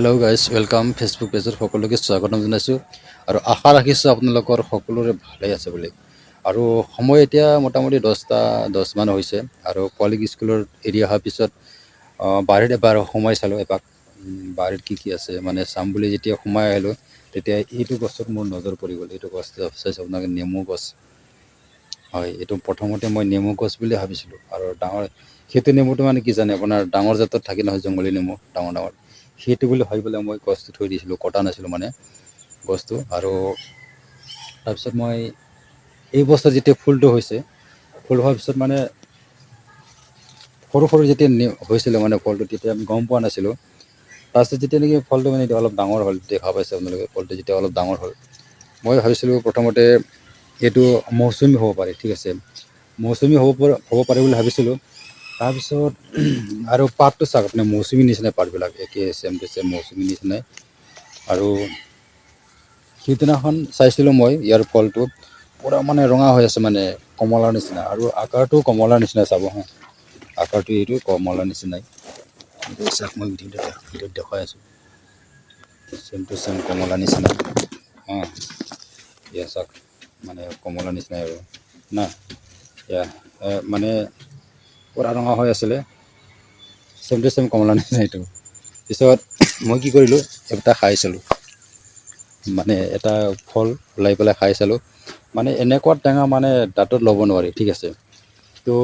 Hello' guys welcome Facebook পেজত সকলোকে স্বাগতম জনাইছোঁ আৰু আশা ৰাখিছোঁ আপোনালোকৰ সকলোৰে ভালেই আছে বুলি। আৰু সময় এতিয়া মোটামুটি 10মান হৈছে আৰু পোৱালিক স্কুলৰ এৰি অহাৰ পিছত বাৰীত এবাৰ সোমাই চালোঁ এপাক। বাৰীত কি আছে মানে চাম বুলি যেতিয়া সোমাই আহিলোঁ তেতিয়া এইটো গছত মোৰ নজৰ পৰি গ'ল। এইটো গছ চাইছোঁ আপোনালোকে, নেমু গছ হয়। এইটো প্ৰথমতে মই নেমু গছ বুলি ভাবিছিলোঁ আৰু সেইটো নেমুটো মানে কি জানে, আপোনাৰ ডাঙৰ জাতত থাকে নহয়, জংঘলী নেমু ডাঙৰ ডাঙৰ, সেইটো বুলি ভাবি পেলাই মই গছটো থৈ দিছিলোঁ, কটা নাছিলোঁ মানে গছটো। আৰু তাৰপিছত মই এই বছৰ যেতিয়া ফুলটো হৈছে, ফুল হোৱাৰ পিছত মানে সৰু সৰু যেতিয়া হৈছিলে মানে ফলটো, তেতিয়া আমি গম পোৱা নাছিলোঁ। তাৰপিছত যেতিয়া নেকি ফলটো মানে এতিয়া অলপ ডাঙৰ হ'ল, দেখা পাইছে আপোনালোকে, ফলটো যেতিয়া অলপ ডাঙৰ হ'ল, মই ভাবিছিলোঁ প্ৰথমতে এইটো মৌচুমী হ'ব পাৰে, ঠিক আছে, মৌচুমী হ'ব পাৰে বুলি ভাবিছিলোঁ। তাৰপিছত আৰু পাতটো চাওক আপুনি, মৌচুমী নিচিনা পাতবিলাক একে চেম টু চেম মৌচুমী নিচিনাই। আৰু সিদিনাখন চাইছিলোঁ মই ইয়াৰ ফলটো পূৰা মানে ৰঙা হৈ আছে, মানে কমলাৰ নিচিনা, আৰু আকাৰটো কমলাৰ নিচিনা, চাব হা, আকাৰটো এইটো কমলাৰ নিচিনাই। চাওক মই ভিডিঅ'ত দেখুৱাই আছোঁ, চেম টু চেম কমলা নিচিনা। অঁ এয়া চাওক, মানে কমলা নিচিনাই আৰু না, এয়া মানে পূৰা ৰঙা হৈ আছিলে, চেম টু চেম কমলা নিচিনা এইটো। পিছত মই কি কৰিলোঁ, এটা খাই চালোঁ, মানে এটা ফল ওলাই পেলাই খাই চালোঁ, মানে এনেকুৱা টেঙা মানে দাঁতত ল'ব নোৱাৰি, ঠিক আছে। তো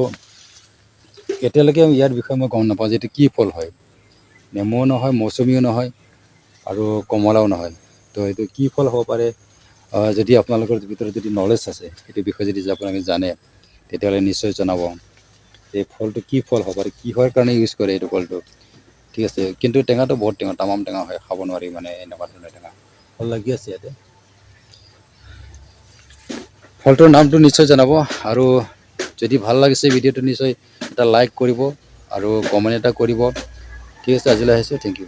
এতিয়ালৈকে ইয়াৰ বিষয়ে মই গম নাপাওঁ যে এইটো কি ফল হয়, নেমুও নহয়, মৌচুমীও নহয়, আৰু কমলাও নহয়। তো এইটো কি ফল হ'ব পাৰে, যদি আপোনালোকৰ ভিতৰত যদি নলেজ আছে, সেইটো বিষয়ে যদি আপোনালোকে জানে, তেতিয়াহ'লে নিশ্চয় জনাব। এই ফলটো কি ফল হ'ব পাৰে, কিহৰ কাৰণে ইউজ কৰে এইটো ফলটো, ঠিক আছে। কিন্তু টেঙাটো বহুত টেঙা, তামাম টেঙা হয়, খাব নোৱাৰি মানে, এনেকুৱা ধৰণৰ টেঙা। ভাল লাগি আছে ইয়াতে, ফলটোৰ নামটো নিশ্চয় জনাব। আৰু যদি ভাল লাগিছে ভিডিঅ'টো, নিশ্চয় এটা লাইক কৰিব আৰু কমেণ্ট এটা কৰিব। ঠিক আছে, আজিলৈ আহিছোঁ, থেংক ইউ।